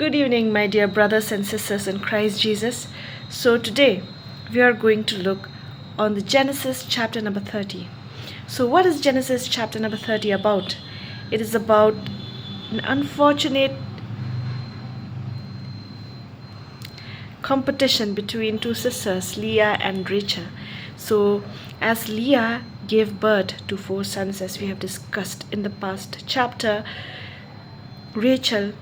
Good evening, my dear brothers and sisters in Christ Jesus. So, today we are going to look on the Genesis chapter number 30. So, what is Genesis chapter number 30 about? It is about an unfortunate competition between two sisters, Leah and Rachel. So, as Leah gave birth to 4 sons, as we have discussed in the past chapter, Rachel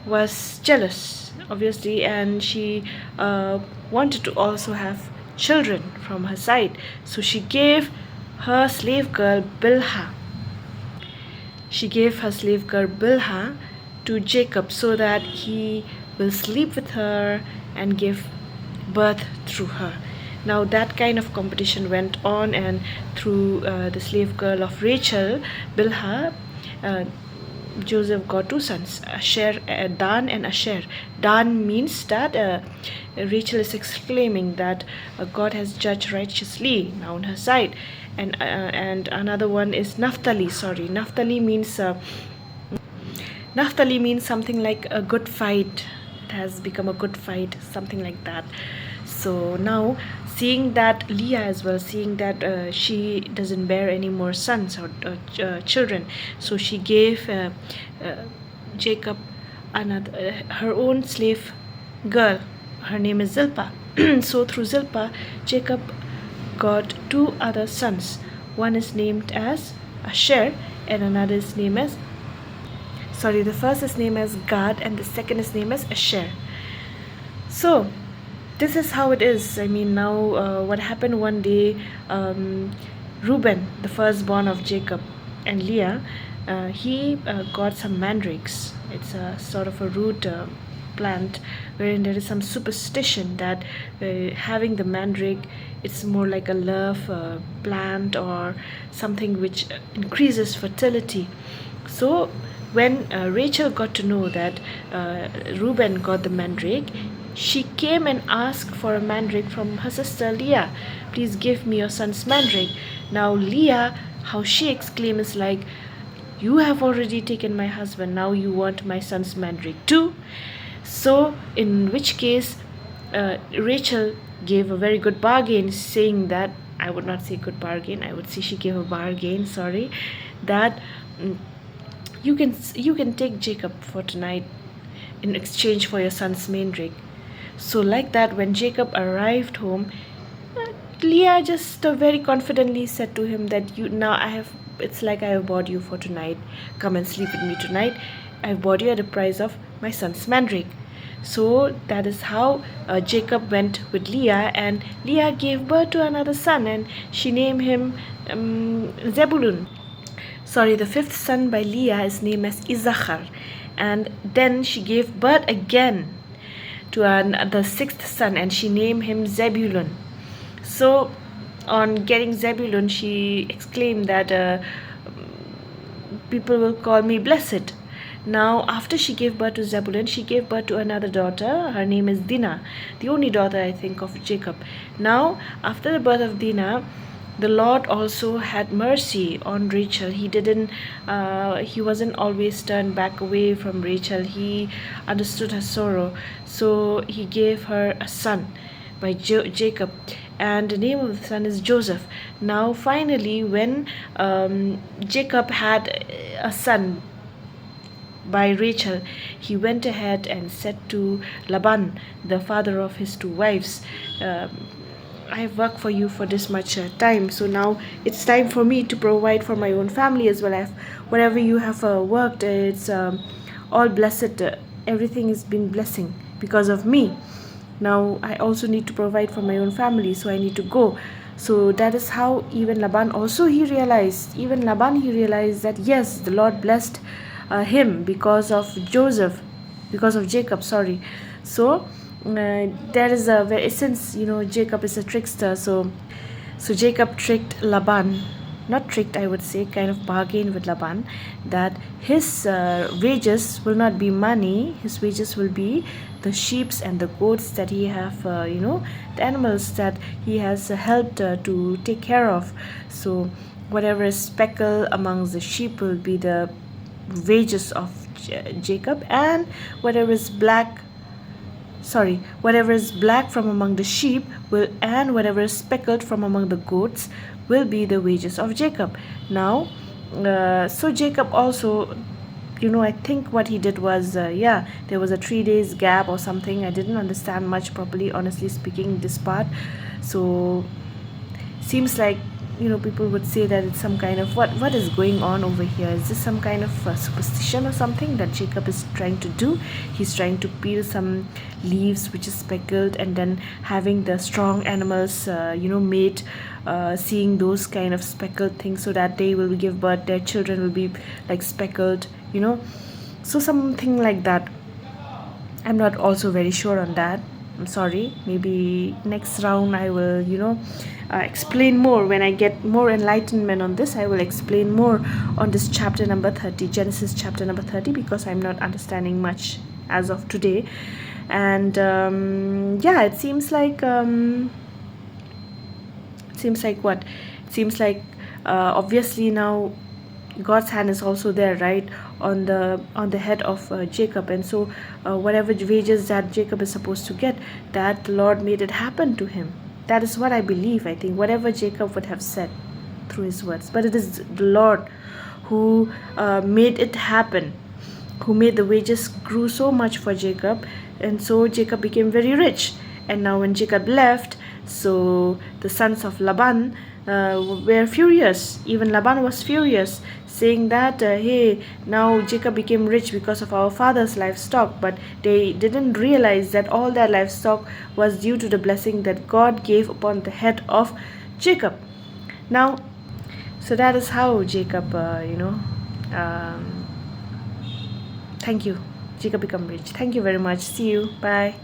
was jealous, obviously, and she wanted to also have children from her side. So she gave her slave girl Bilhah. She gave her slave girl Bilhah to Jacob so that he will sleep with her and give birth through her. Now that kind of competition went on, and through the slave girl of Rachel, Bilhah, Joseph got 2 sons, Dan and Asher. Dan means that Rachel is exclaiming that God has judged righteously now on her side, and another one is Naphtali. Naphtali means something like a good fight. It has become a good fight, something like that. So now, seeing that Leah as well, seeing that she doesn't bear any more sons or children, so she gave Jacob another her own slave girl. Her name is Zilpah. So through Zilpah, Jacob got 2 other sons. One is named as Asher, and another is named as the first is named as Gad, and the second is named as Asher. So this is how it is. I mean, now what happened one day, Reuben, the firstborn of Jacob and Leah, he got some mandrakes. It's a sort of a root plant wherein there is some superstition that having the mandrake, it's more like a love plant or something which increases fertility. So when Rachel got to know that Reuben got the mandrake, she came and asked for a mandrake from her sister Leah. Please give me your son's mandrake. Now Leah, how she exclaimed is like, you have already taken my husband, now you want my son's mandrake too. So in which case Rachel gave a very good bargain, saying that, I would not say good bargain, I would say she gave a bargain, that you can take Jacob for tonight in exchange for your son's mandrake. So like that, when Jacob arrived home, Leah just very confidently said to him that it's like I have bought you for tonight. Come and sleep with me tonight. I've bought you at the price of my son's mandrake. So that is how Jacob went with Leah, and Leah gave birth to another son, and she named him Zebulun. The 5th son by Leah is named as Issachar, and then she gave birth again to the 6th son, and she named him Zebulun. So on getting Zebulun, she exclaimed that people will call me blessed. Now after she gave birth to Zebulun, she gave birth to another daughter. Her name is Dinah, the only daughter, I think, of Jacob. Now after the birth of Dinah, the Lord also had mercy on Rachel. He wasn't always turned back away from Rachel. He understood her sorrow. So he gave her a son by Jacob, and the name of the son is Joseph. Now finally, when Jacob had a son by Rachel, he went ahead and said to Laban, the father of his 2 wives, I have worked for you for this much time, so now it's time for me to provide for my own family as well. Whatever you have worked, it's all blessed. Everything has been blessing because of me. Now I also need to provide for my own family, so I need to go. So that is how even Laban realized that yes, the Lord blessed him because of Jacob. So there is since Jacob is a trickster, so Jacob tricked Laban, not tricked, I would say, kind of bargained with Laban, that his wages will not be money. His wages will be the sheep and the goats that he have, the animals that he has helped to take care of. So whatever is speckled amongst the sheep will be the wages of Jacob, and whatever is black whatever is black from among the sheep will, and whatever is speckled from among the goats will be the wages of Jacob. Now, so Jacob also, I think what he did was, there was a 3 days gap or something. I didn't understand much properly, honestly speaking, this part. So seems like, people would say that it's some kind of, what is going on over here? Is this some kind of superstition or something that Jacob is trying to do? He's trying to peel some leaves which is speckled, and then having the strong animals mate, seeing those kind of speckled things, so that they will give birth, their children will be like speckled, so something like that. I'm not also very sure on that. I'm sorry. Maybe next round I will, explain more. When I get more enlightenment on this, I will explain more on this chapter number 30, Genesis chapter number 30, because I'm not understanding much as of today. And it seems like what? It seems like obviously now God's hand is also there, right, on the head of Jacob, and so whatever wages that Jacob is supposed to get, that the Lord made it happen to him. That is what I believe. I think whatever Jacob would have said through his words, but it is the Lord who made it happen, who made the wages grew so much for Jacob, and so Jacob became very rich. And now when Jacob left, so the sons of Laban were furious. Even Laban was furious, saying that, hey, now Jacob became rich because of our father's livestock. But they didn't realize that all that livestock was due to the blessing that God gave upon the head of Jacob. Now, so that is how Jacob, thank you. Jacob become rich. Thank you very much. See you. Bye.